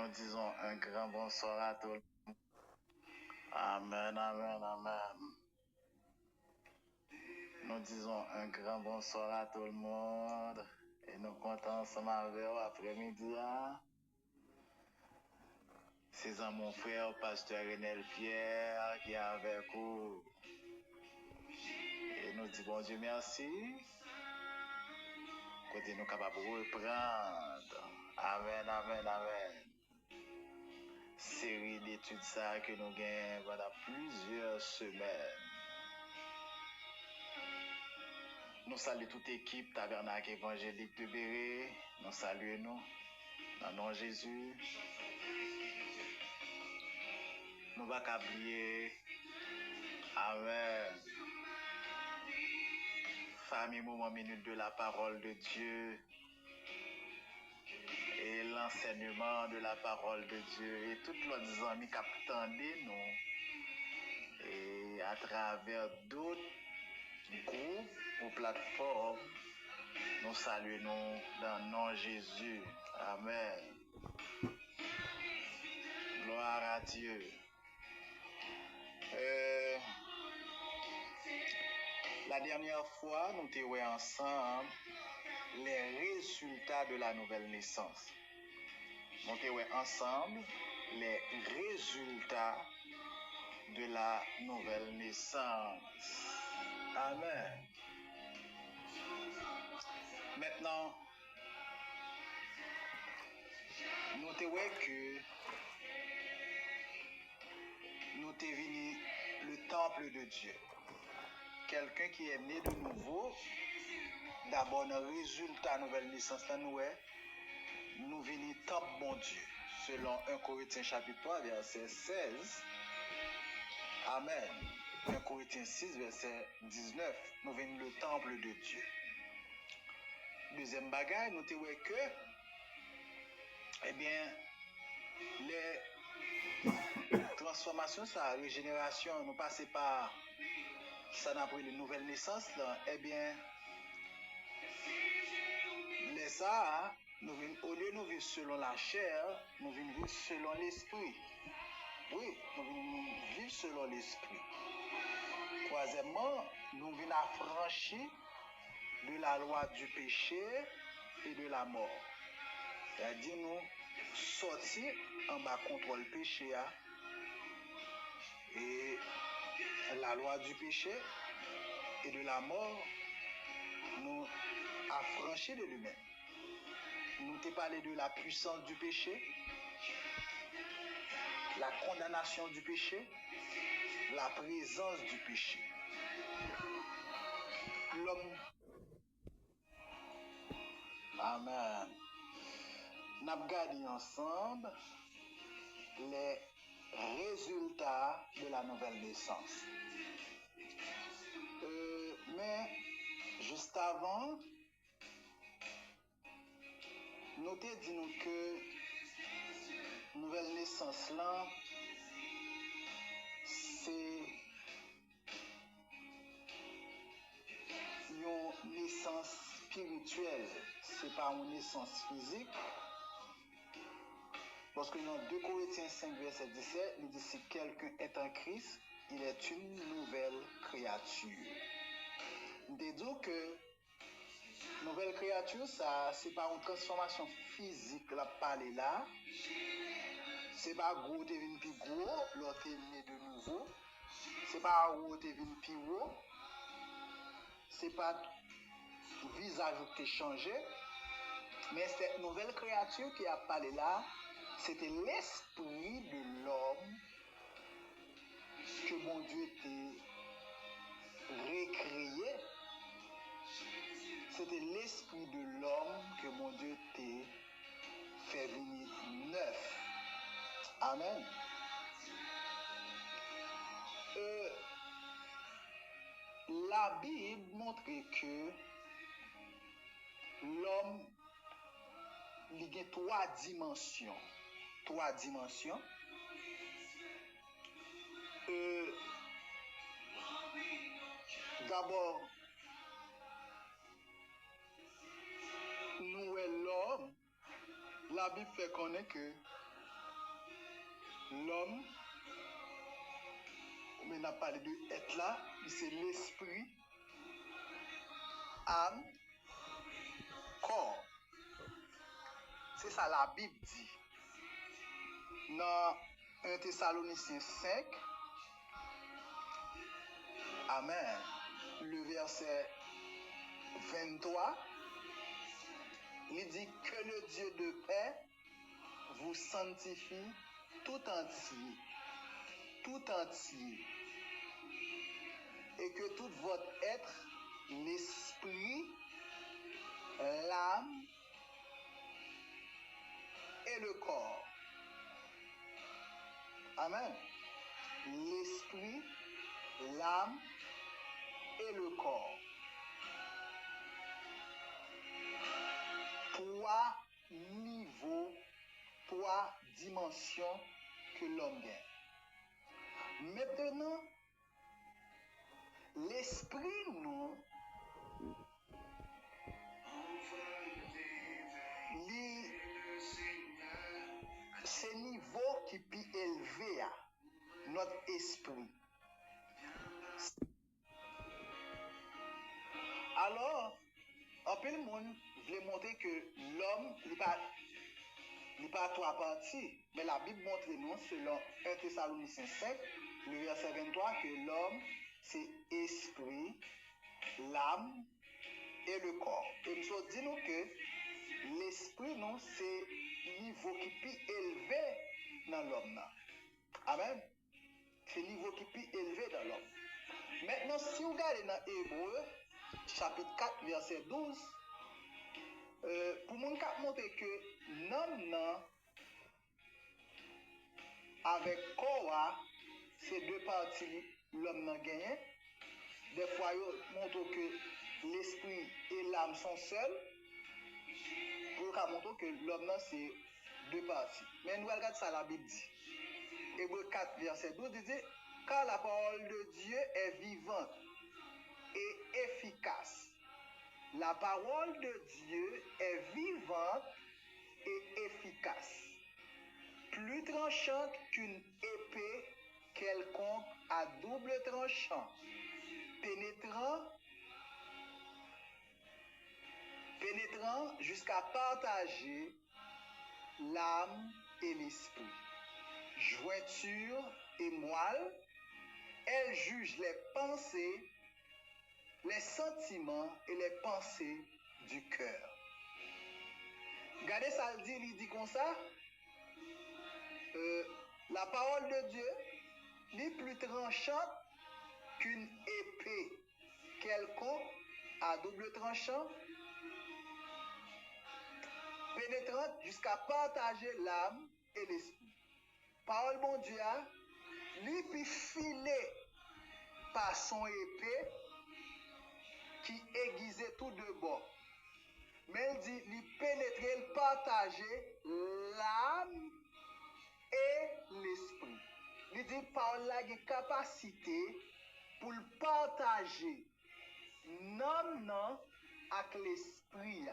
Nous disons un grand bonsoir à tous. Amen, amen, amen. Nous disons un grand bonsoir à tout le monde. Et nous comptons ensemble avec vous après-midi. C'est à mon frère, pasteur Renel Pierre, qui est avec vous. Et nous disons bon Dieu merci. Côté nous capables de reprendre. Amen, amen, amen. Série d'études ça que nous gagnons pendant plusieurs semaines. Nous saluons toute équipe Tabernacle évangélique de Béret. Nous saluons nous dans le nom de Jésus. Nous ne va pas oublier. Amen. Famille, moment, minute de la parole de Dieu. Et l'enseignement de la parole de Dieu. Et toutes les amis qui attendent nous. Et à travers d'autres groupes ou plateformes. Nous saluons dans le nom de Jésus. Amen. Gloire à Dieu. La dernière fois, nous étions ensemble les résultats de la nouvelle naissance. Nous étions ensemble les résultats de la nouvelle naissance. Amen. Maintenant, nous te que nous te venu le temple de Dieu. Quelqu'un qui est né de nouveau, d'abord le résultat nouvelle naissance nous venons temple bon Dieu. Selon 1 Corinthiens chapitre 3 verset 16. Amen. 1 Corinthiens 6 verset 19. Nous venons le temple de Dieu. Deuxième bagaille, nous te que les transformations, la régénération, nous passons par ça n'a pris une nouvelle naissance là, les ça, nous venons, au lieu de nous vivre selon la chair, nous venons vivre selon l'esprit. Oui, nous venons vivre selon l'esprit. Troisièmement, nous venons affranchir de la loi du péché et de la mort. C'est-à-dire nous sortir en bas contre le péché et la loi du péché et de la mort nous affranchir de lui-même. Nous t'ai parlé de la puissance du péché, la condamnation du péché, la présence du péché. L'homme. Amen. Nous avons regardé ensemble les résultats de la nouvelle naissance. Mais juste avant, nous te disons que nouvelle naissance là, c'est une naissance spirituelle, c'est pas une naissance physique. Parce que dans 2 Corinthiens 5 verset 17, il dit si quelqu'un est en Christ, il est une nouvelle créature. Il dit que nouvelle créature, ça, c'est pas une transformation physique, la parler là. C'est pas gros, t'es venu plus gros, l'autre t'es né de nouveau. C'est pas haut, t'es venu plus haut. C'est pas visage qui t'est changé. Mais cette nouvelle créature qui a parlé là, c'était l'esprit de l'homme que mon Dieu t'a recréé. C'était l'esprit de l'homme que mon Dieu t'a fait venir neuf. Amen. La Bible montre que l'homme il y a trois dimensions. D'abord, nous l'homme, la Bible fait connaître que l'homme, on a parlé de être là, c'est l'esprit, âme, corps. C'est ça la Bible dit. Dans 1 Thessaloniciens 5, Amen, le verset 23, il dit que le Dieu de paix vous sanctifie tout entier, et que tout votre être, l'esprit, l'âme et le corps. Amen. L'esprit, l'âme et le corps. 3 niveaux, 3 dimensions que l'homme gagne. Maintenant, l'esprit, nous, c'est niveau qui est élevé à notre esprit. Alors, un peu le monde voulait montrer que l'homme n'est pas 3 parties, mais la Bible montre nous, selon 1 Thessaloniciens 5, le verset 23, que l'homme, c'est esprit, l'âme et le corps. Et nous dit nous que l'esprit, nous, c'est niveau qui est élevé dans l'homme. Amen. C'est niveau qui est élevé dans l'homme. Maintenant, si vous regardez dans Hébreu, chapitre 4, verset 12, pour mon cas, montrer que l'homme, avec corps, c'est 2 parties, l'homme n'a gagné. Des fois, il montre que l'esprit et l'âme sont seuls. Pour montrer que l'homme, c'est 2 parties. Mais nous regardons ça, la Bible dit. Hébreu 4, verset 12, dit, car la parole de Dieu est vivante et efficace. La parole de Dieu est vivante et efficace, plus tranchante qu'une épée quelconque à double tranchant, pénétrant jusqu'à partager l'âme et l'esprit, jointure et moelle. Elle juge les pensées, les sentiments et les pensées du cœur. Regardez ça, il dit comme ça, la parole de Dieu n'est plus tranchante qu'une épée quelconque à double tranchant, pénétrante jusqu'à partager l'âme et l'esprit. Parole bon Dieu, lui puis filé par son épée qui aiguisait tout de bords. Mais il dit, lui pénétrer, il partager l'âme et l'esprit. Il dit, par là, il a une capacité pour partager l'âme avec l'esprit.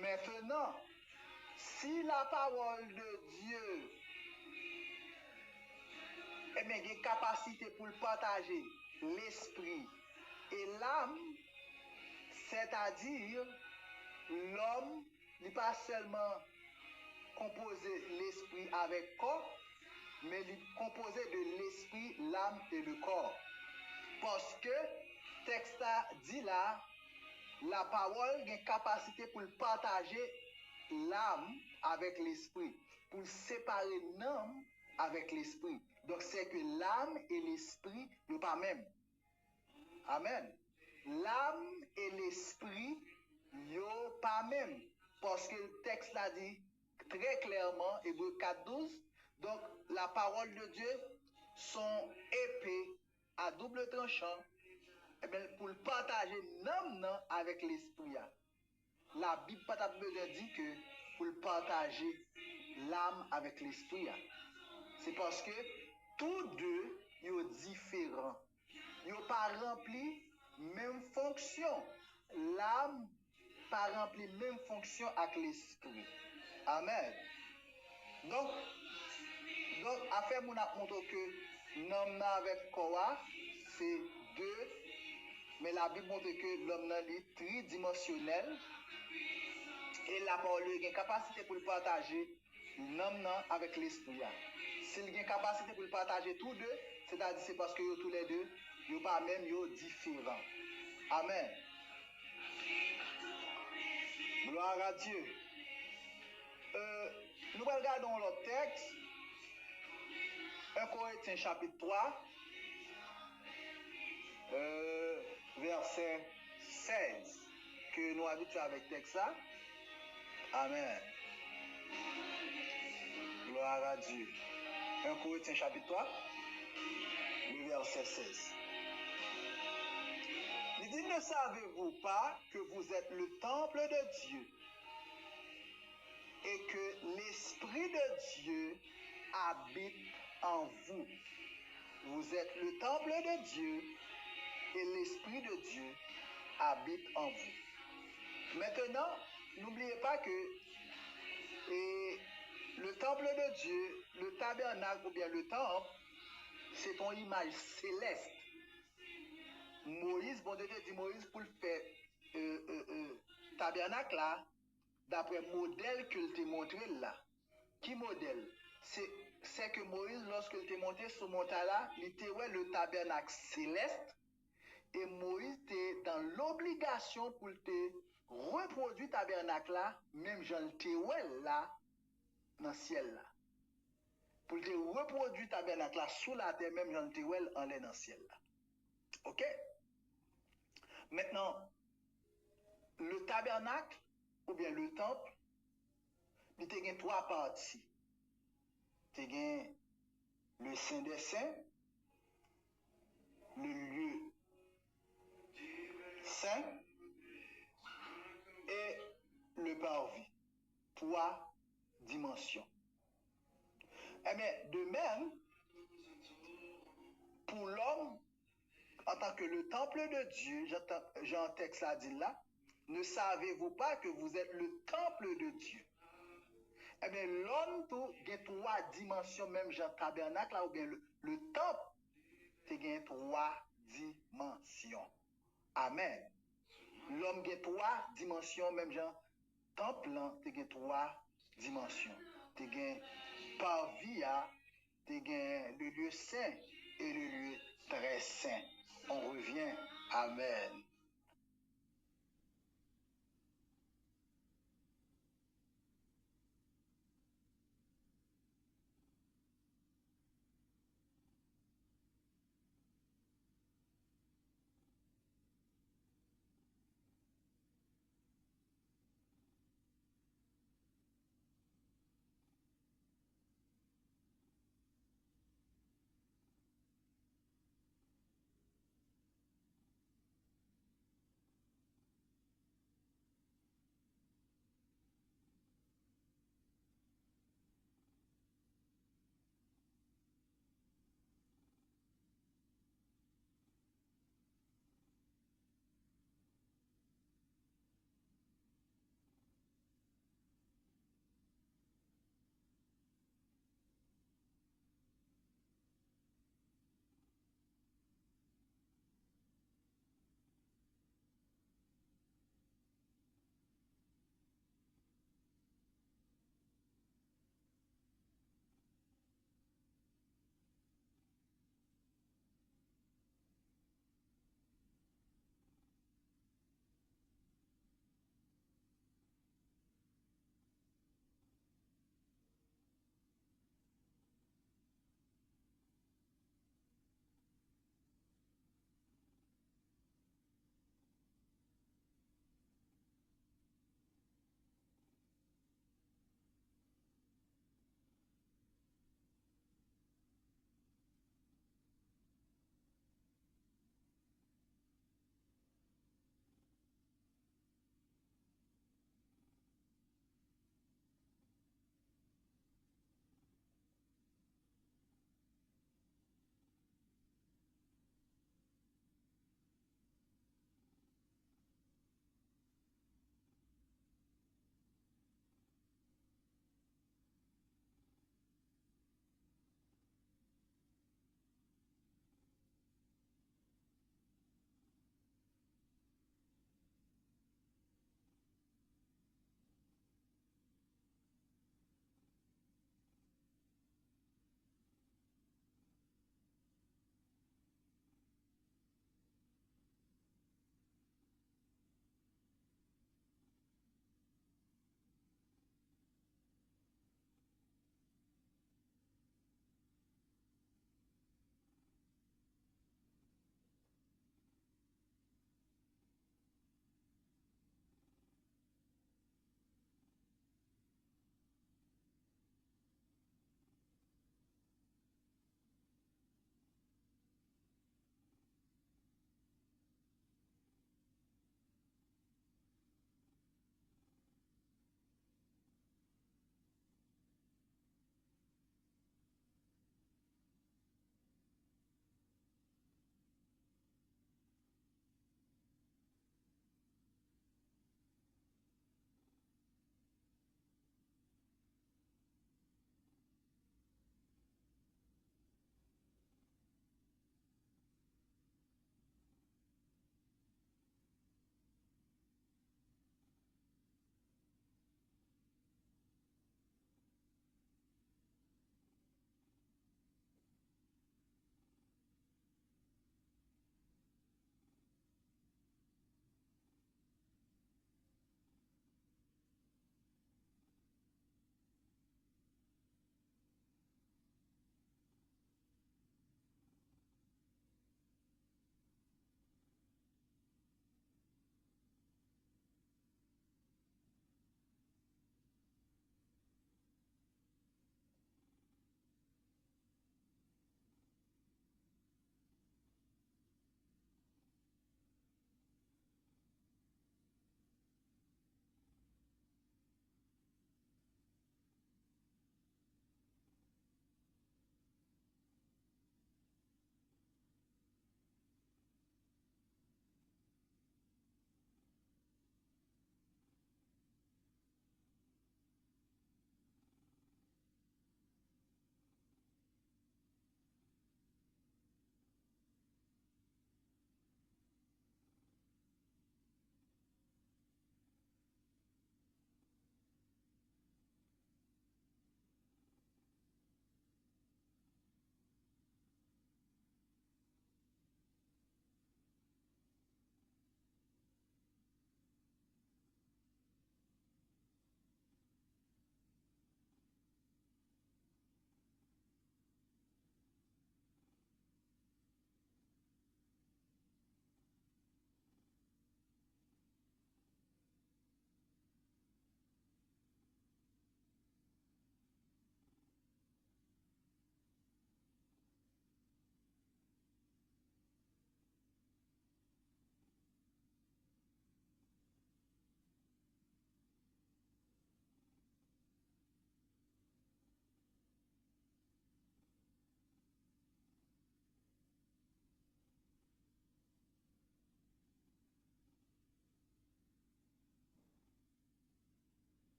Maintenant, si la parole de Dieu a une capacité pour partager l'esprit et l'âme, c'est-à-dire l'homme n'est pas seulement composé l'esprit avec corps, mais il est composé de l'esprit, l'âme et le corps. Parce que le texte dit là, la parole a une capacité pour partager l'âme avec l'esprit, pour séparer l'âme avec l'esprit. Donc c'est que l'âme et l'esprit ne sont pas même. Amen. L'âme et l'esprit ne sont pas même. Parce que le texte l'a dit très clairement, Hébreu 4.12, donc la parole de Dieu sont épées à double tranchant, pour partager l'âme avec l'esprit. La Bible n'a pas besoin de dire que pour partager l'âme avec l'esprit. C'est parce que tous deux sont différents. Ils n'ont pas rempli même fonction. L'âme n'a pas rempli même fonction avec l'esprit. Amen. Donc, Donc, affaire mon a montré que l'homme avec Koa, c'est deux, mais la Bible montre que l'homme est tridimensionnel et la parole a une capacité pour le partager l'homme avec l'esprit. S'il a une capacité pour le partager tous deux, c'est-à-dire c'est parce que tous les deux, ils pas même différents. Amen. Gloire à Dieu. Nous regardons l'autre texte. 1 Corinthiens chapitre 3, verset 16, que nous habituons avec texte ça. Amen. Gloire à Dieu. 1 Corinthiens chapitre 3, le verset 16. Il dit, ne savez-vous pas que vous êtes le temple de Dieu et que l'Esprit de Dieu habite en vous? Vous êtes le temple de Dieu et l'Esprit de Dieu habite en vous. Maintenant, n'oubliez pas que le temple de Dieu, le tabernacle ou bien le temple, c'est ton image céleste. Moïse, bon Dieu dit Moïse pour le faire tabernacle là, d'après le modèle qu'il t'a montré là. Qui modèle? C'est que Moïse, lorsqu'il t'a montré ce montagne là, il était le tabernacle céleste. Et Moïse était dans l'obligation pour te reproduire le tabernacle là, même Jean le là, dans le ciel là. Pour te reproduire le tabernacle là, sous la terre, même Jean le en l'air dans le ciel là. Ok? Maintenant, le tabernacle, ou bien le temple, il y a trois parties. Il y a le Saint des Saints, le lieu saint et le parvis. Trois dimensions. Eh bien, de même, pour l'homme, en tant que le temple de Dieu, Jean texte a dit là, ne savez-vous pas que vous êtes le temple de Dieu? Eh bien, l'homme, il y a trois dimensions, même Jean tabernacle, là, ou bien le temple, il y a trois dimensions. Amen. L'homme a trois dimensions, même Jean temple, il y a trois dimensions. Il y a parvis, il y a le lieu saint et le lieu très saint. On revient. Amen.